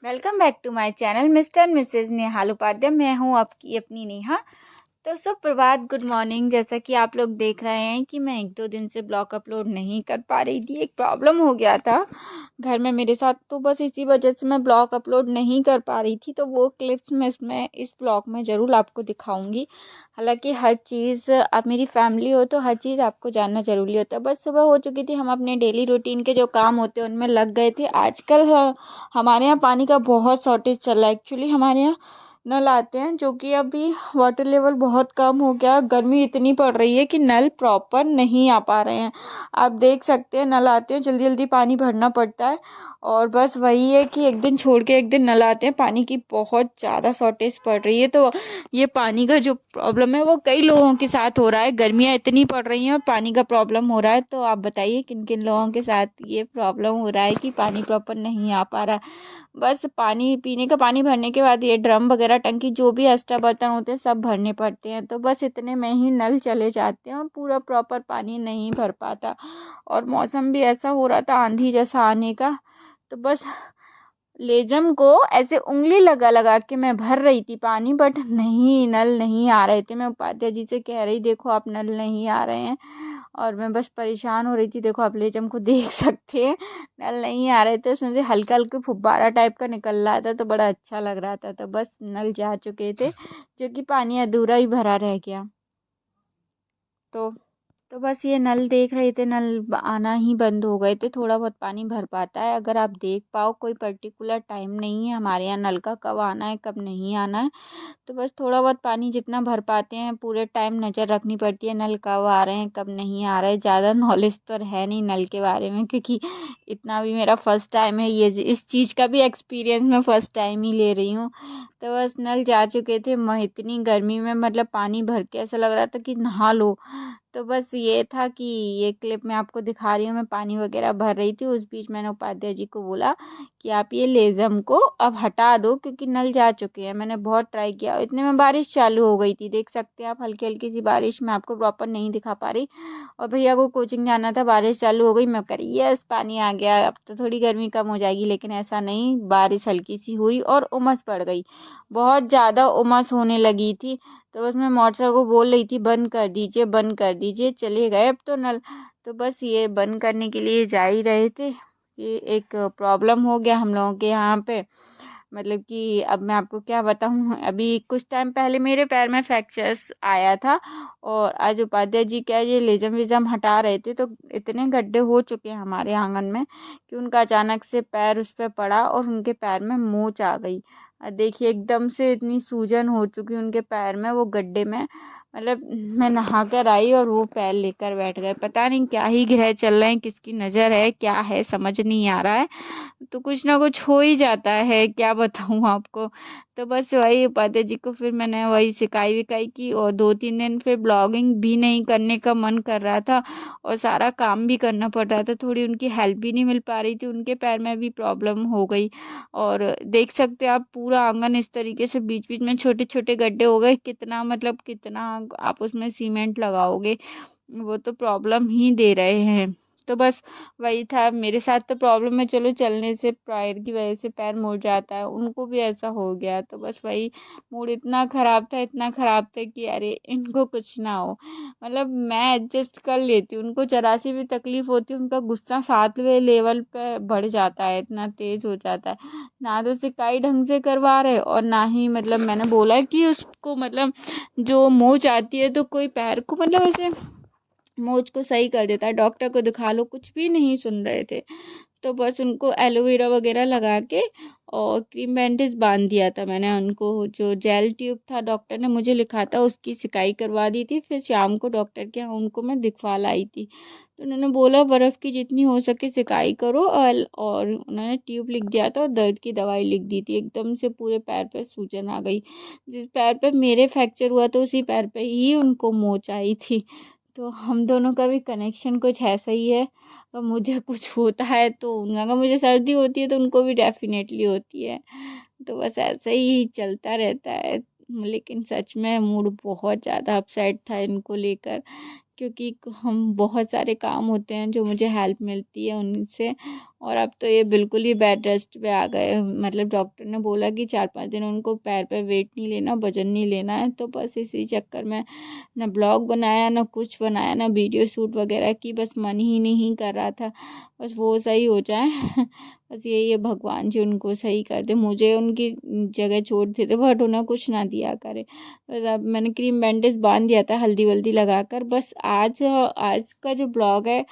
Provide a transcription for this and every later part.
Welcome back to my channel Mr and Mrs Nehal Upadhyay. मैं हूँ आपकी अपनी नेहा। तो सुप्रभात, गुड मॉर्निंग। जैसा कि आप लोग देख रहे हैं कि मैं 1-2 दिन से ब्लॉग अपलोड नहीं कर पा रही थी। एक प्रॉब्लम हो गया था घर में मेरे साथ, तो बस इसी वजह से मैं ब्लॉग अपलोड नहीं कर पा रही थी। तो वो क्लिप्स मैं इस ब्लॉग में ज़रूर आपको दिखाऊंगी। हालांकि हर चीज़, आप मेरी फैमिली हो तो हर चीज़ आपको जानना ज़रूरी होता है। बस सुबह हो चुकी थी, हम अपने डेली रूटीन के जो काम होते हैं उनमें लग गए थे। आजकल हमारे यहाँ पानी का बहुत शॉर्टेज चल रहा है। एक्चुअली हमारे यहाँ नल आते हैं, जो कि अभी वाटर लेवल बहुत कम हो गया। गर्मी इतनी पड़ रही है कि नल प्रॉपर नहीं आ पा रहे हैं। आप देख सकते हैं, नल आते हैं, जल्दी जल्दी पानी भरना पड़ता है। और बस वही है कि एक दिन छोड़ के एक दिन नल आते हैं। पानी की बहुत ज़्यादा शॉर्टेज पड़ रही है। तो ये पानी का जो प्रॉब्लम है वो कई लोगों के साथ हो रहा है। गर्मियाँ इतनी पड़ रही हैं और पानी का प्रॉब्लम हो रहा है। तो आप बताइए किन किन लोगों के साथ ये प्रॉब्लम हो रहा है कि पानी प्रॉपर नहीं आ पा रहा है। बस पानी, पीने का पानी भरने के बाद ये ड्रम वगैरह, टंकी, जो भी एक्स्ट्रा बर्तन होते हैं सब भरने पड़ते हैं। तो बस इतने में ही नल चले जाते हैं और पूरा प्रॉपर पानी नहीं भर पाता। और मौसम भी ऐसा हो रहा था, आंधी जैसा आने का। तो बस लेजम को ऐसे उंगली लगा लगा के मैं भर रही थी पानी, बट नहीं, नल नहीं आ रहे थे। मैं उपाध्याय जी से कह रही, देखो आप नल नहीं आ रहे हैं। और मैं बस परेशान हो रही थी। देखो आप लेजम को देख सकते हैं, नल नहीं आ रहे थे। उसमें से हल्का हल्का फुब्बारा टाइप का निकल रहा था, तो बड़ा अच्छा लग रहा था। तो बस नल जा चुके थे, जो कि पानी अधूरा ही भरा रह गया। तो बस ये नल देख रहे थे, नल आना ही बंद हो गए थे। थोड़ा बहुत पानी भर पाता है, अगर आप देख पाओ। कोई पर्टिकुलर टाइम नहीं है हमारे यहाँ नल का, कब आना है कब नहीं आना है। तो बस थोड़ा बहुत पानी जितना भर पाते हैं, पूरे टाइम नज़र रखनी पड़ती है नल कब आ रहे हैं कब नहीं आ रहे। ज़्यादा नॉलेज तो है नहीं नल के बारे में, क्योंकि इतना भी मेरा फर्स्ट टाइम है। ये इस चीज़ का भी एक्सपीरियंस मैं फ़र्स्ट टाइम ही ले रही हूँ। तो बस नल जा चुके थे। इतनी गर्मी में मतलब पानी भर के ऐसा लग रहा था कि नहा लो। तो बस ये था कि ये क्लिप मैं आपको दिखा रही हूँ। मैं पानी वगैरह भर रही थी, उस बीच मैंने उपाध्याय जी को बोला कि आप ये लेज़म को अब हटा दो, क्योंकि नल जा चुके हैं। मैंने बहुत ट्राई किया, इतने में बारिश चालू हो गई थी। देख सकते हैं आप, हल्की हल्की सी बारिश, मैं आपको प्रॉपर नहीं दिखा पा रही। और भैया को कोचिंग जाना था, बारिश चालू हो गई। मैं करी यस, पानी आ गया, अब तो थोड़ी गर्मी कम हो जाएगी। लेकिन ऐसा नहीं, बारिश हल्की सी हुई और उमस पड़ गई, बहुत ज़्यादा उमस होने लगी थी। तो बस मैं मोटर को बोल रही थी बंद कर दीजिए, बंद कर दीजिए, चले गए अब तो नल। तो बस ये बंद करने के लिए जा ही रहे थे। ये एक प्रॉब्लम हो गया हम लोगों के यहाँ पे। मतलब कि अब मैं आपको क्या बताऊँ, अभी कुछ टाइम पहले मेरे पैर में फ्रैक्चर्स आया था। और आज उपाध्याय जी क्या ये लेजम वेजम हटा रहे थे, तो इतने गड्ढे हो चुके हैं हमारे आंगन में कि उनका अचानक से पैर उस पर पड़ा और उनके पैर में मोच आ गई। देखिए एकदम से इतनी सूजन हो चुकी उनके पैर में, वो गड्ढे में। मतलब मैं नहा कर आई और वो पैर लेकर बैठ गए। पता नहीं क्या ही ग्रह चल रहे हैं, किसकी नज़र है, क्या है, समझ नहीं आ रहा है। तो कुछ ना कुछ हो ही जाता है, क्या बताऊँ आपको। तो बस वही उपाध्याय जी को फिर मैंने वही सिकाई विकाई की। और 2-3 दिन फिर ब्लॉगिंग भी नहीं करने का मन कर रहा था और सारा काम भी करना पड़ रहा था। थोड़ी उनकी हेल्प भी नहीं मिल पा रही थी, उनके पैर में भी प्रॉब्लम हो गई। और देख सकते हैं आप, पूरा आंगन इस तरीके से बीच बीच में छोटे छोटे गड्ढे हो गए। कितना मतलब कितना आप उसमें सीमेंट लगाओगे, वो तो प्रॉब्लम ही दे रहे हैं। तो बस वही था मेरे साथ। तो प्रॉब्लम है, चलो चलने से पैर की वजह से पैर मुड़ जाता है, उनको भी ऐसा हो गया। तो बस वही, मूड इतना ख़राब था, इतना ख़राब था कि अरे इनको कुछ ना हो। मतलब मैं एडजस्ट कर लेती हूँ, उनको जरा सी भी तकलीफ़ होती है उनका गुस्सा 7वें लेवल पे बढ़ जाता है, इतना तेज़ हो जाता है। ना तो सिकाई ढंग से करवा रहे और ना ही, मतलब मैंने बोला कि उसको मतलब जो मोच आती है तो कोई पैर को मतलब ऐसे मोच को सही कर देता है, डॉक्टर को दिखा लो, कुछ भी नहीं सुन रहे थे। तो बस उनको एलोवेरा वगैरह लगा के और क्रीम बैंडेज बांध दिया था मैंने उनको। जो जेल ट्यूब था डॉक्टर ने मुझे लिखा था, उसकी सिकाई करवा दी थी। फिर शाम को डॉक्टर के यहाँ उनको मैं दिखवा लाई थी। तो उन्होंने बोला बर्फ़ की जितनी हो सके सिकाई करो। और उन्होंने ट्यूब लिख दिया था और दर्द की दवाई लिख दी थी। एकदम से पूरे पैर पे सूजन आ गई। जिस पैर पे मेरे फ्रैक्चर हुआ था उसी पैर पे ही उनको मोच आई थी। तो हम दोनों का भी कनेक्शन कुछ ऐसा ही है। और मुझे कुछ होता है तो अगर मुझे सर्दी होती है तो उनको भी डेफिनेटली होती है। तो बस ऐसे ही चलता रहता है। लेकिन सच में मूड बहुत ज़्यादा अपसेट था इनको लेकर, क्योंकि हम बहुत सारे काम होते हैं जो मुझे हेल्प मिलती है उनसे। और अब तो ये बिल्कुल ही बेड रेस्ट पे आ गए। मतलब डॉक्टर ने बोला कि 4-5 दिन उनको पैर पे वेट नहीं लेना, वजन नहीं लेना है। तो बस इसी चक्कर में ना ब्लॉग बनाया, ना कुछ बनाया, ना वीडियो शूट वगैरह की, बस मन ही नहीं कर रहा था। बस वो सही हो जाए बस यही है, भगवान जी उनको सही कर दे, मुझे उनकी जगह छोड़ देते, बट उन्हें कुछ ना दिया करे। बस अब मैंने क्रीम बैंडेज बांध दिया था हल्दी वल्दी लगाकर। बस आज आज का जो ब्लॉग है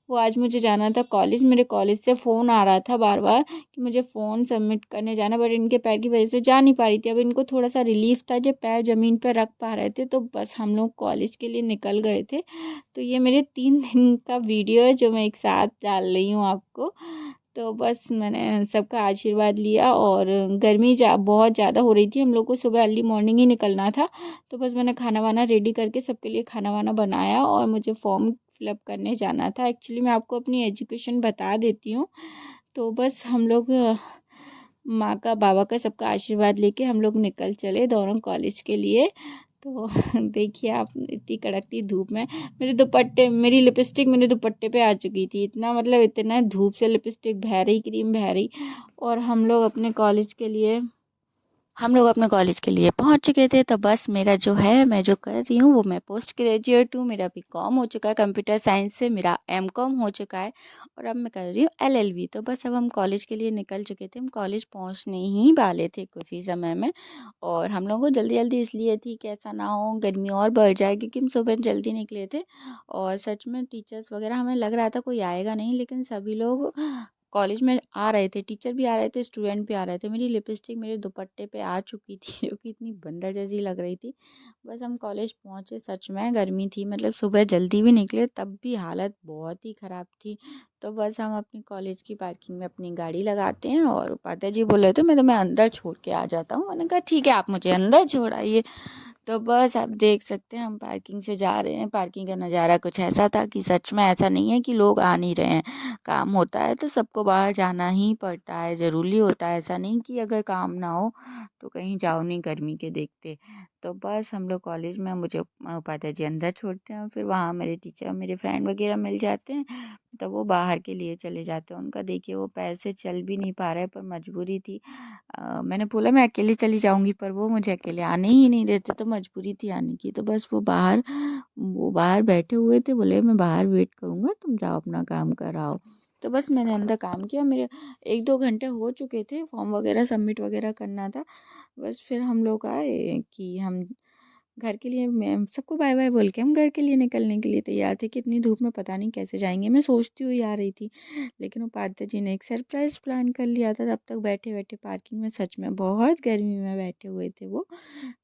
वो, आज मुझे जाना था कॉलेज। मेरे कॉलेज से फ़ोन आ रहा था बार बार कि मुझे फ़ोन सबमिट करने जाना, बट इनके पैर की वजह से जा नहीं पा रही थी। अब इनको थोड़ा सा रिलीफ था जब पैर ज़मीन पर रख पा रहे थे, तो बस हम लोग कॉलेज के लिए निकल गए थे। तो ये मेरे 3 दिन का वीडियो है जो मैं एक साथ डाल रही हूँ आपको। तो बस मैंने सबका आशीर्वाद लिया, और गर्मी बहुत ज़्यादा हो रही थी, हम लोग को सुबह अर्ली मॉर्निंग ही निकलना था। तो बस मैंने खाना वाना रेडी करके सबके लिए खाना वाना बनाया, और मुझे फॉर्म फिलअप करने जाना था। एक्चुअली मैं आपको अपनी एजुकेशन बता देती हूँ। तो बस हम लोग माँ का, बाबा का, सबका आशीर्वाद लेके हम लोग निकल चले दोनों कॉलेज के लिए। तो देखिए आप, इतनी कड़कती धूप में मेरे दुपट्टे, मेरी लिपस्टिक मेरे दुपट्टे पे आ चुकी थी। इतना मतलब इतना धूप से लिपस्टिक बह रही, क्रीम बह रही। और हम लोग अपने कॉलेज के लिए पहुंच चुके थे। तो बस मेरा जो है, मैं जो कर रही हूँ वो, मैं पोस्ट ग्रेजुएट हूँ। मेरा बीकॉम हो चुका है कंप्यूटर साइंस से, मेरा एमकॉम हो चुका है, और अब मैं कर रही हूँ एलएलबी। तो बस अब हम कॉलेज के लिए निकल चुके थे, हम कॉलेज पहुँचने ही वाले थे कुछ ही समय में। और हम लोगों को जल्दी जल्दी इसलिए थी कि ऐसा ना हो गर्मी और बढ़ जाए, क्योंकि हम सुबह जल्दी निकले थे। और सच में टीचर्स वगैरह, हमें लग रहा था कोई आएगा नहीं, लेकिन सभी लोग कॉलेज में आ रहे थे, टीचर भी आ रहे थे, स्टूडेंट भी आ रहे थे। मेरी लिपस्टिक मेरे दुपट्टे पे आ चुकी थी जो कि इतनी बंदर जैसी लग रही थी। बस हम कॉलेज पहुंचे, सच में गर्मी थी, मतलब सुबह जल्दी भी निकले तब भी हालत बहुत ही ख़राब थी। तो बस हम अपनी कॉलेज की पार्किंग में अपनी गाड़ी लगाते हैं, और उपाध्याय जी बोले थे मैं तुम्हें अंदर छोड़ के आ जाता हूँ। मैंने कहा ठीक है, आप मुझे अंदर छोड़ आइए। तो बस आप देख सकते हैं हम पार्किंग से जा रहे हैं। पार्किंग का नज़ारा कुछ ऐसा था कि सच में ऐसा नहीं है कि लोग आ नहीं रहे हैं, काम होता है तो सबको बाहर जाना ही पड़ता है, ज़रूरी होता है। ऐसा नहीं कि अगर काम ना हो तो कहीं जाओ नहीं गर्मी के देखते। तो बस हम लोग कॉलेज में, मुझे उपाध्याय जी अंदर छोड़ते हैं, फिर वहाँ मेरे टीचर, मेरे फ्रेंड वगैरह मिल जाते हैं, तो वो बाहर के लिए चले जाते हैं। उनका देखिए वो पैर से चल भी नहीं पा रहे, पर मजबूरी थी। मैंने बोला मैं अकेले चली जाऊंगी, पर वो मुझे अकेले आने ही नहीं देते, तो मजबूरी थी आने की। तो बस वो बाहर बैठे हुए थे, बोले मैं बाहर वेट करूंगा, तुम जाओ अपना काम कराओ। तो बस मैंने अंदर काम किया, मेरे 1-2 घंटे हो चुके थे, फॉर्म वगैरह सबमिट वगैरह करना था। बस फिर हम लोग आए कि हम घर के लिए, मैं सबको बाय बाय बोल के हम घर के लिए निकलने के लिए तैयार थे कि इतनी धूप में पता नहीं कैसे जाएंगे। मैं सोचती हुई आ रही थी, लेकिन उपाध्याय जी ने एक सरप्राइज प्लान कर लिया था। तब तक बैठे बैठे पार्किंग में, सच में बहुत गर्मी में बैठे हुए थे वो।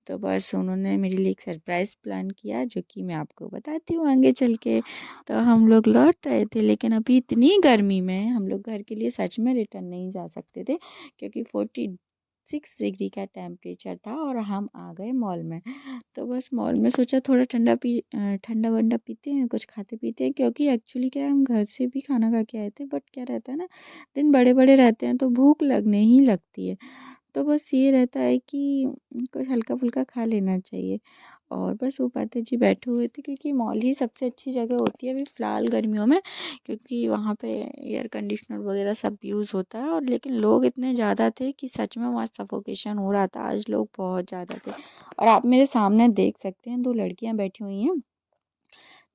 तो बस उन्होंने मेरे लिए एक सरप्राइज प्लान किया, जो कि मैं आपको बताती हूँ आगे चल के। तो हम लोग लौट रहे थे, लेकिन अभी इतनी गर्मी में हम लोग घर के लिए सच में रिटर्न नहीं जा सकते थे, क्योंकि 46 डिग्री का टेम्परेचर था। और हम आ गए मॉल में। तो बस मॉल में सोचा थोड़ा ठंडा वंडा पीते हैं, कुछ खाते पीते हैं, क्योंकि एक्चुअली क्या है, हम घर से भी खाना खा के आए थे, बट क्या रहता है ना, दिन बड़े बड़े रहते हैं तो भूख लगने ही लगती है। तो बस ये रहता है कि कुछ हल्का फुल्का खा लेना चाहिए। और बस वो पाते जी बैठे हुए थे, क्योंकि मॉल ही सबसे अच्छी जगह होती है अभी फ़िलहाल गर्मियों में, क्योंकि वहाँ पे एयर कंडीशनर वगैरह सब यूज़ होता है। और लेकिन लोग इतने ज़्यादा थे कि सच में वहाँ सफोकेशन हो रहा था, आज लोग बहुत ज़्यादा थे। और आप मेरे सामने देख सकते हैं, 2 लड़कियां बैठी हुई हैं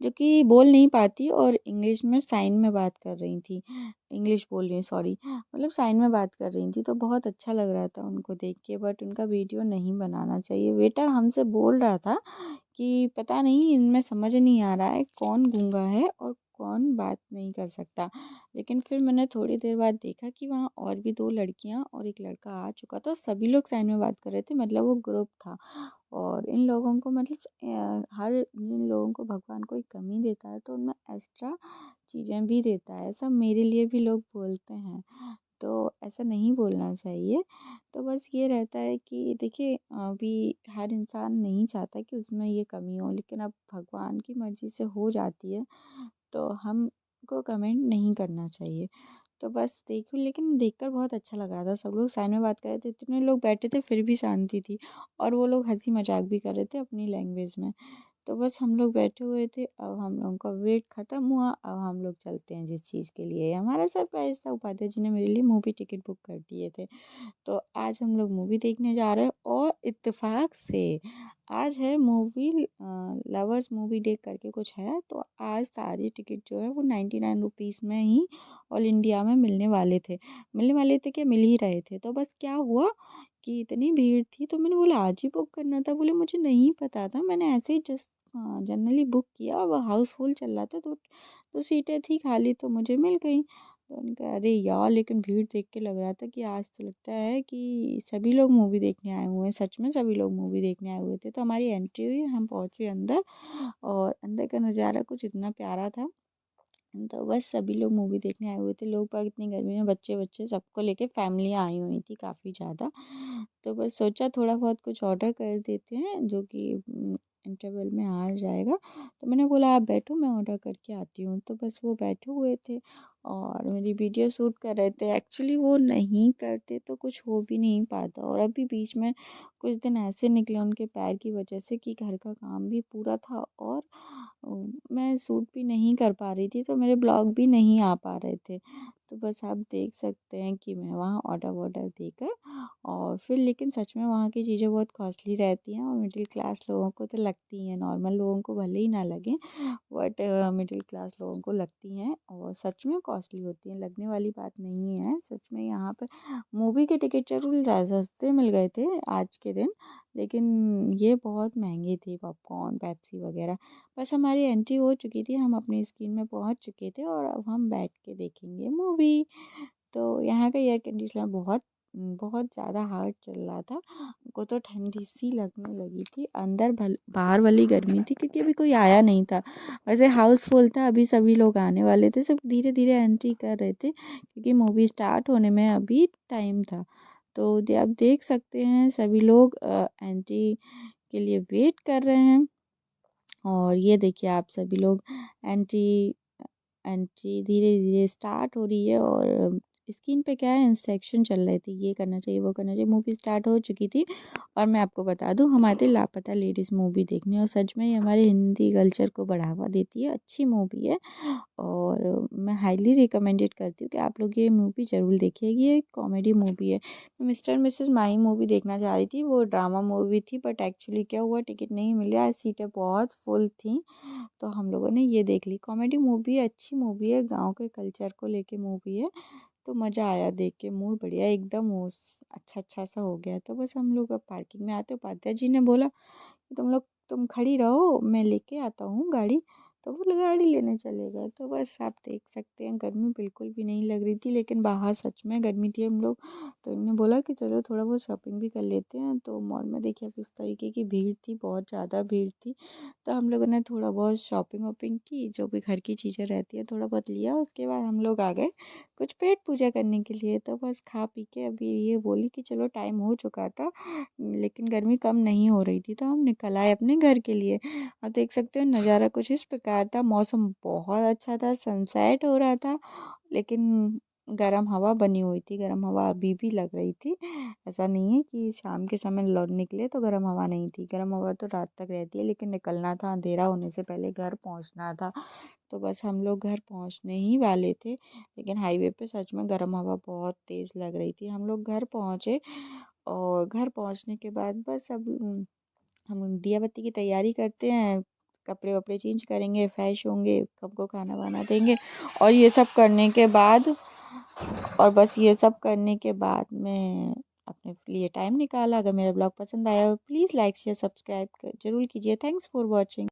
जो कि बोल नहीं पाती, और इंग्लिश में साइन में बात कर रही थी। इंग्लिश बोल रही, सॉरी, मतलब साइन में बात कर रही थी। तो बहुत अच्छा लग रहा था उनको देख के, बट उनका वीडियो नहीं बनाना चाहिए। वेटर हमसे बोल रहा था कि पता नहीं इनमें समझ नहीं आ रहा है कौन गूंगा है और कौन बात नहीं कर सकता। लेकिन फिर मैंने थोड़ी देर बाद देखा कि वहाँ और भी 2 लड़कियाँ और एक लड़का आ चुका था, सभी लोग साइन में बात कर रहे थे, मतलब वो ग्रुप था। और इन लोगों को, मतलब हर इन लोगों को भगवान कोई कमी देता है तो उनमें एक्स्ट्रा चीज़ें भी देता है, ऐसा मेरे लिए भी लोग बोलते हैं। तो ऐसा नहीं बोलना चाहिए। तो बस ये रहता है कि देखिए, अभी हर इंसान नहीं चाहता कि उसमें ये कमी हो, लेकिन अब भगवान की मर्ज़ी से हो जाती है, तो हमको कमेंट नहीं करना चाहिए। तो बस देखो, लेकिन देखकर बहुत अच्छा लग रहा था, सब लोग साइड में बात कर रहे थे, इतने लोग बैठे थे फिर भी शांति थी, और वो लोग हंसी मजाक भी कर रहे थे अपनी लैंग्वेज में। तो बस हम लोग बैठे हुए थे, अब हम लोगों का वेट ख़त्म हुआ, अब हम लोग चलते हैं जिस चीज़ के लिए हमारा सरप्राइज़ था। उपाध्याय जी ने मेरे लिए मूवी टिकट बुक कर दिए थे। तो आज हम लोग मूवी देखने जा रहे हैं और इत्तेफाक से आज है मूवी लवर्स मूवी डे करके कुछ है। तो आज सारी टिकट जो है वो 99 रुपीज़ में ही ऑल इंडिया में मिलने वाले थे क्या, मिल ही रहे थे। तो बस क्या हुआ कि इतनी भीड़ थी तो मैंने बोला आज ही बुक करना था। बोले मुझे नहीं पता था, मैंने ऐसे ही जस्ट जनरली बुक किया और हाउसफुल चल रहा था तो सीटें थी खाली तो मुझे मिल गई। तो उन्होंने कहा अरे यार, लेकिन भीड़ देख के लग रहा था कि आज तो लगता है कि सभी लोग मूवी देखने आए हुए हैं। सच में सभी लोग मूवी देखने आए हुए थे। तो हमारी एंट्री हुई, हम पहुंचे अंदर और अंदर का नज़ारा कुछ इतना प्यारा था। तो बस सभी लोग मूवी देखने आए हुए थे। लोग बाग इतनी गर्मी में बच्चे बच्चे सबको लेके फैमिलियाँ आई हुई थी काफ़ी ज़्यादा। तो बस सोचा थोड़ा बहुत कुछ ऑर्डर कर देते हैं जो कि इंटरवल में आ जाएगा। तो मैंने बोला आप बैठो, मैं ऑर्डर करके आती हूँ। तो बस वो बैठे हुए थे और मेरी वीडियो शूट कर रहे थे। एक्चुअली वो नहीं करते तो कुछ हो भी नहीं पाता। और अभी बीच में कुछ दिन ऐसे निकले उनके पैर की वजह से कि घर का काम भी पूरा था और मैं शूट भी नहीं कर पा रही थी, तो मेरे ब्लॉग भी नहीं आ पा रहे थे। तो बस आप देख सकते हैं कि मैं वहाँ ऑर्डर वॉर्डर देकर और फिर, लेकिन सच में वहाँ की चीज़ें बहुत कॉस्टली रहती हैं और मिडिल क्लास लोगों को तो लगती हैं, नॉर्मल लोगों को भले ही ना लगे बट मिडिल क्लास लोगों को लगती हैं और सच में कॉस्टली होती हैं। लगने वाली बात नहीं है। सच में यहाँ पर मूवी के टिकट जरूर ज़्यादा सस्ते मिल गए थे आज के दिन, लेकिन ये बहुत महंगी थी, पॉपकॉर्न पेप्सी वगैरह। बस हमारी एंट्री हो चुकी थी, हम अपनी स्क्रीन में पहुंच चुके थे और अब हम बैठ के देखेंगे मूवी। तो यहाँ का एयर कंडीशनर बहुत बहुत ज़्यादा हार्ड चल रहा था। को तो ठंडी सी लगने लगी थी, अंदर बाहर वाली गर्मी थी क्योंकि अभी कोई आया नहीं था। वैसे हाउसफुल था, अभी सभी लोग आने वाले थे, सब धीरे धीरे एंट्री कर रहे थे क्योंकि मूवी स्टार्ट होने में अभी टाइम था। तो आप देख सकते हैं सभी लोग एंट्री के लिए वेट कर रहे हैं। और ये देखिए आप सभी लोग एंट्री एंट्री धीरे धीरे स्टार्ट हो रही है और स्क्रीन पे क्या है इंस्ट्रक्शन चल रहे थे, ये करना चाहिए वो करना चाहिए। मूवी स्टार्ट हो चुकी थी और मैं आपको बता दूं हम आए थे लापता लेडीज़ मूवी देखने और सच में ये हमारे हिंदी कल्चर को बढ़ावा देती है, अच्छी मूवी है और मैं हाईली रिकमेंडेड करती हूँ कि आप लोग ये मूवी ज़रूर देखिए। ये कॉमेडी मूवी है। मिस्टर मिसेस माही मूवी देखना चाह रही थी, वो ड्रामा मूवी थी बट एक्चुअली क्या हुआ टिकट नहीं मिला, सीटें बहुत फुल थी तो हम लोगों ने ये देख ली। कॉमेडी मूवी है, अच्छी मूवी है, गांव के कल्चर को लेके मूवी है। तो मज़ा आया देख के, मूड बढ़िया एकदम वो अच्छा अच्छा सा हो गया। तो बस हम लोग अब पार्किंग में आते, उपाध्याय जी ने बोला कि तुम खड़ी रहो, मैं लेके आता हूँ गाड़ी। तो वो गाड़ी लेने चले गए। तो बस आप देख सकते हैं गर्मी बिल्कुल भी नहीं लग रही थी, लेकिन बाहर सच में गर्मी थी। हम लोग तो इन्होंने बोला कि चलो थोड़ा बहुत शॉपिंग भी कर लेते हैं। तो मॉल में देखिए अब इस तरीके की भीड़ थी, बहुत ज़्यादा भीड़ थी। तो हम लोगों ने थोड़ा बहुत शॉपिंग वॉपिंग की, जो भी घर की चीज़ें रहती हैं थोड़ा बहुत लिया। उसके बाद हम लोग आ गए कुछ पेट पूजा करने के लिए। तो बस खा पी के अभी ये बोली कि चलो टाइम हो चुका था लेकिन गर्मी कम नहीं हो रही थी तो हम निकल आए अपने घर के लिए। आप देख सकते हो नज़ारा कुछ इस प्रकार था, मौसम बहुत अच्छा था, सनसेट हो रहा था लेकिन गर्म हवा बनी हुई थी। गर्म हवा अभी भी लग रही थी, ऐसा नहीं है कि शाम के समय लौट निकले तो गर्म हवा नहीं थी। गर्म हवा तो रात तक रहती है, लेकिन निकलना था, अंधेरा होने से पहले घर पहुंचना था। तो बस हम लोग घर पहुंचने ही वाले थे, लेकिन हाईवे पे सच में गर्म हवा बहुत तेज़ लग रही थी। हम लोग घर पहुंचे और घर पहुंचने के बाद बस अब हम दिया बत्ती की तैयारी करते हैं, कपड़े वपड़े चेंज करेंगे, फ्रेश होंगे, सबको खाना वाना देंगे और ये सब करने के बाद मैं अपने लिए टाइम निकाला। अगर मेरा ब्लॉग पसंद आया हो प्लीज़ लाइक शेयर सब्सक्राइब जरूर कीजिए। Thanks for watching.